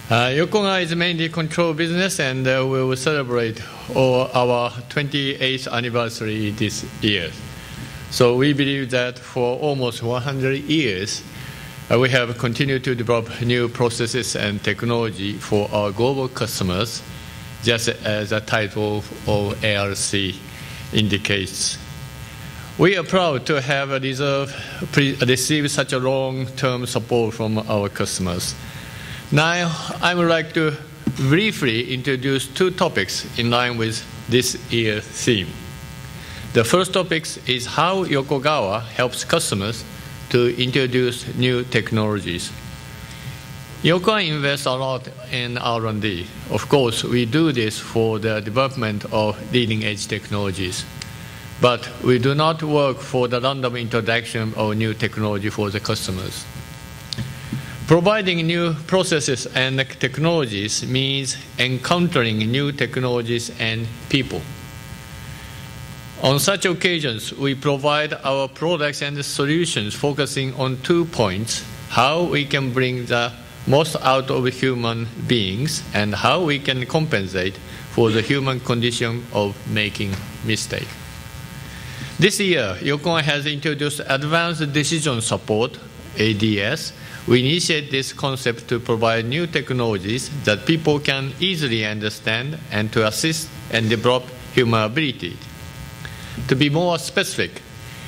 Yokogawa is mainly control business, and we will celebrate our 28th anniversary this year. So we believe that for almost 100 years, we have continued to develop new processes and technology for our global customers, just as the title of ARC indicates. We are proud to have received such a long-term support from our customers. Now, I would like to briefly introduce two topics in line with this year's theme. The first topic is how Yokogawa helps customers to introduce new technologies. Yokogawa invests a lot in R&D. Of course, we do this for the development of leading-edge technologies. But we do not work for the random introduction of new technology for the customers. Providing new processes and technologies means encountering new technologies and people. On such occasions, we provide our products and solutions focusing on 2 points: how we can bring the most out of human beings and how we can compensate for the human condition of making mistakes. This year, Yokogawa has introduced Advanced Decision Support, ADS. We initiate this concept to provide new technologies that people can easily understand and to assist and develop human ability. To be more specific,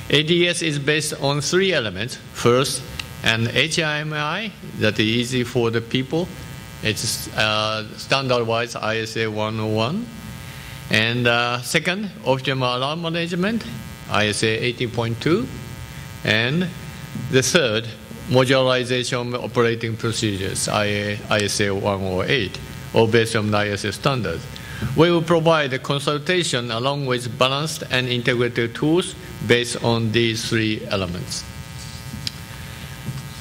ADS is based on 3 elements. First, an HMI that is easy for the people. It's standard-wise ISA 101. And second, optimal alarm management, ISA 18.2. And the third, modularization operating procedures, ISA 108, all based on the ISA standards. We will provide a consultation along with balanced and integrated tools based on these 3 elements.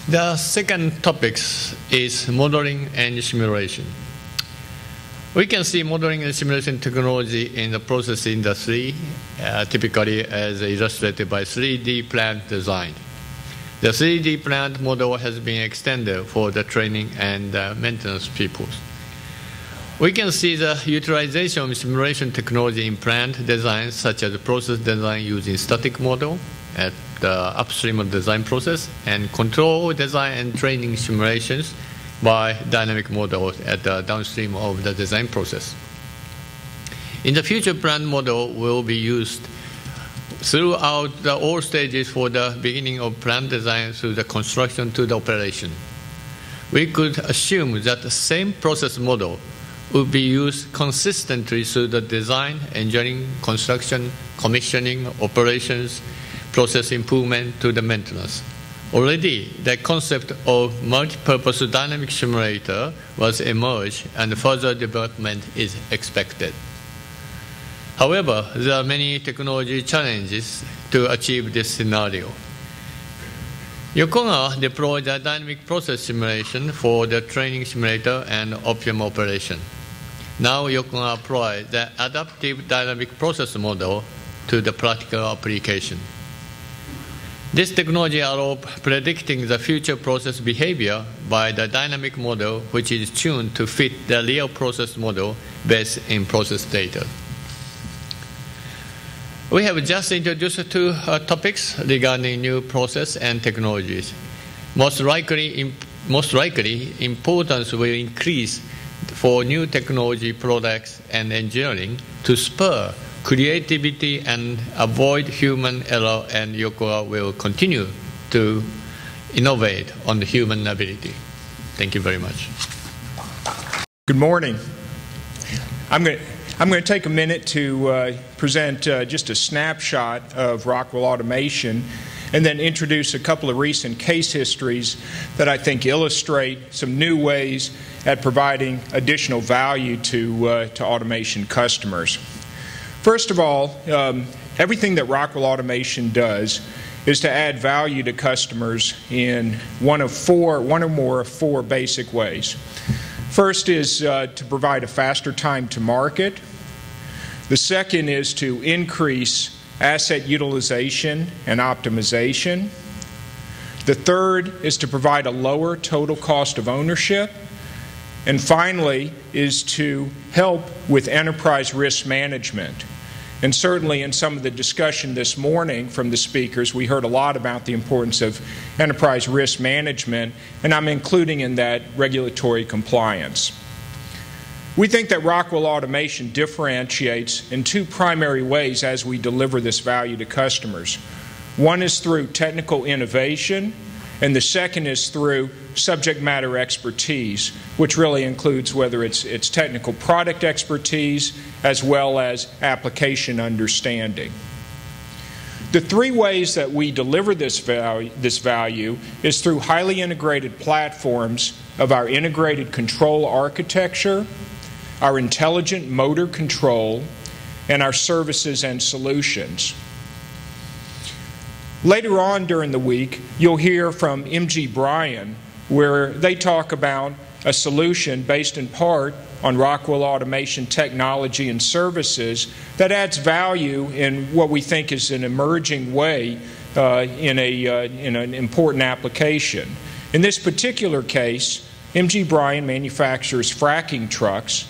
The second topic is modeling and simulation. We can see modeling and simulation technology in the process industry, typically as illustrated by 3D plant design. The 3D plant model has been extended for the training and maintenance people. We can see the utilization of simulation technology in plant design, such as process design using static model at the upstream of design process, and control design and training simulations by dynamic models at the downstream of the design process. In the future, plant model will be used throughout all stages for the beginning of plant design through the construction to the operation. We could assume that the same process model would be used consistently through the design, engineering, construction, commissioning, operations, process improvement to the maintenance. Already, the concept of multi-purpose dynamic simulator was emerged, and further development is expected. However, there are many technology challenges to achieve this scenario. Yokogawa deployed a dynamic process simulation for the training simulator and optimum operation. Now Yokogawa applies the adaptive dynamic process model to the practical application. This technology allows predicting the future process behavior by the dynamic model, which is tuned to fit the real process model based in process data. We have just introduced 2 topics regarding new process and technologies. Most likely, importance will increase for new technology products and engineering to spur creativity and avoid human error, and Yokogawa will continue to innovate on the human ability. Thank you very much. Good morning. I'm going to take a minute to present just a snapshot of Rockwell Automation and then introduce a couple of recent case histories that I think illustrate some new ways at providing additional value to automation customers. First of all, everything that Rockwell Automation does is to add value to customers in one or more of 4 basic ways. First is to provide a faster time to market. The second is to increase asset utilization and optimization. The third is to provide a lower total cost of ownership. And finally is to help with enterprise risk management. And certainly in some of the discussion this morning from the speakers, we heard a lot about the importance of enterprise risk management, and I'm including in that regulatory compliance. We think that Rockwell Automation differentiates in two primary ways as we deliver this value to customers. One is through technical innovation, and the second is through subject matter expertise, which really includes whether it's technical product expertise as well as application understanding. The three ways that we deliver this value is through highly integrated platforms of our integrated control architecture, our intelligent motor control, and our services and solutions. Later on during the week, you'll hear from M.G. Bryan, where they talk about a solution based in part on Rockwell Automation technology and services that adds value in what we think is an emerging way in an important application. In this particular case, M.G. Bryan manufactures fracking trucks,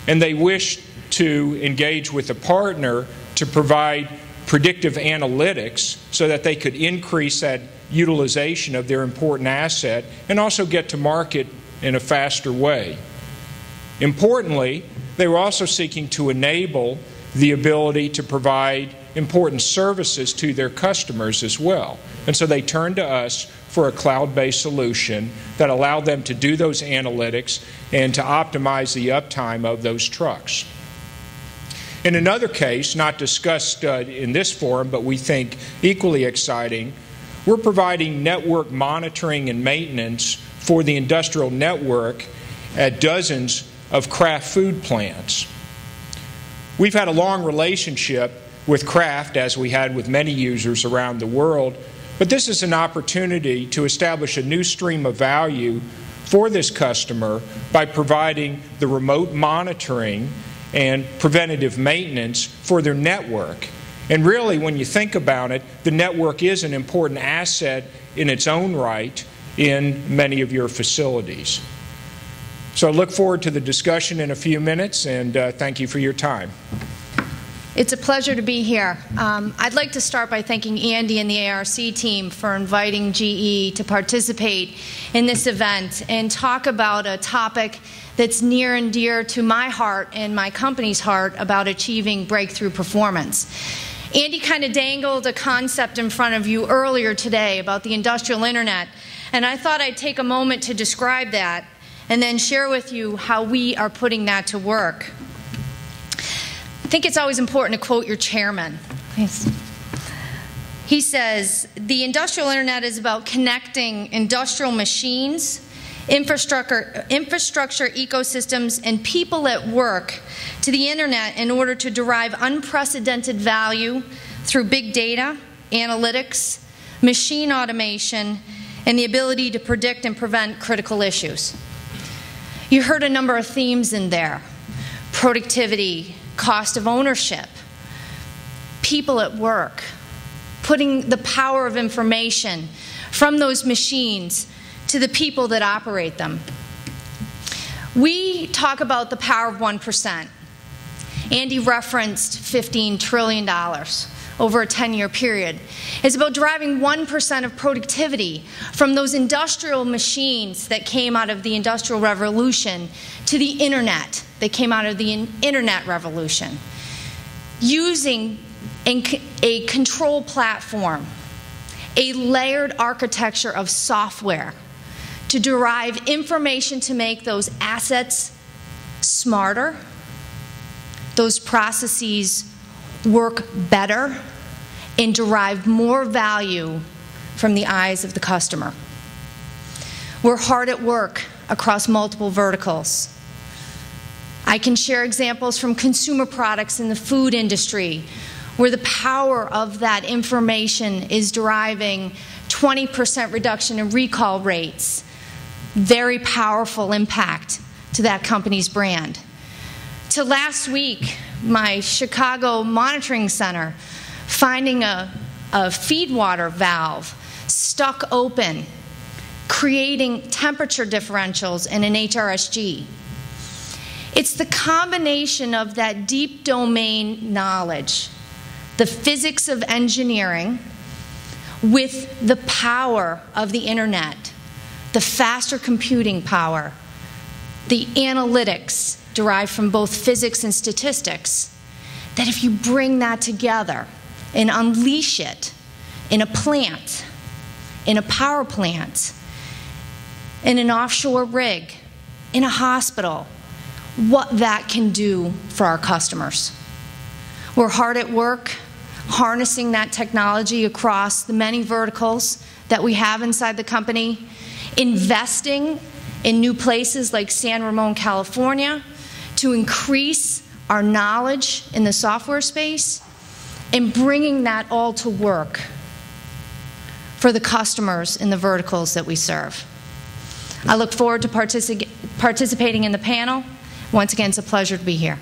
and they wish to engage with a partner to provide predictive analytics so that they could increase that utilization of their important asset and also get to market in a faster way. Importantly, they were also seeking to enable the ability to provide important services to their customers as well. And so they turned to us for a cloud-based solution that allowed them to do those analytics and to optimize the uptime of those trucks. In another case, not discussed in this forum, but we think equally exciting, we're providing network monitoring and maintenance for the industrial network at dozens of Kraft food plants. We've had a long relationship with Kraft, as we had with many users around the world, but this is an opportunity to establish a new stream of value for this customer by providing the remote monitoring and preventative maintenance for their network. And really, when you think about it, the network is an important asset in its own right in many of your facilities. So I look forward to the discussion in a few minutes, and thank you for your time. It's a pleasure to be here. I'd like to start by thanking Andy and the ARC team for inviting GE to participate in this event and talk about a topic that's near and dear to my heart and my company's heart about achieving breakthrough performance. Andy kind of dangled a concept in front of you earlier today about the industrial internet, and I thought I'd take a moment to describe that and then share with you how we are putting that to work. I think it's always important to quote your chairman. He says, "The industrial internet is about connecting industrial machines, infrastructure ecosystems, and people at work to the internet in order to derive unprecedented value through big data, analytics, machine automation, and the ability to predict and prevent critical issues." You heard a number of themes in there: productivity, cost of ownership, people at work, putting the power of information from those machines to the people that operate them. We talk about the power of 1%. Andy referenced $15 trillion over a 10-year period. It's about driving 1% of productivity from those industrial machines that came out of the Industrial Revolution to the Internet that came out of the Internet Revolution. Using a control platform, a layered architecture of software to derive information to make those assets smarter, those processes work better, and derive more value from the eyes of the customer. We're hard at work across multiple verticals. I can share examples from consumer products in the food industry where the power of that information is deriving 20% reduction in recall rates. Very powerful impact to that company's brand. To last week, my Chicago monitoring center finding a feed water valve stuck open creating temperature differentials in an HRSG. It's the combination of that deep domain knowledge, the physics of engineering, with the power of the internet, the faster computing power, the analytics derived from both physics and statistics, that if you bring that together and unleash it in a plant, in a power plant, in an offshore rig, in a hospital, what that can do for our customers. We're hard at work harnessing that technology across the many verticals that we have inside the company, investing in new places like San Ramon, California, to increase our knowledge in the software space, and bringing that all to work for the customers in the verticals that we serve. I look forward to participating in the panel. Once again, it's a pleasure to be here.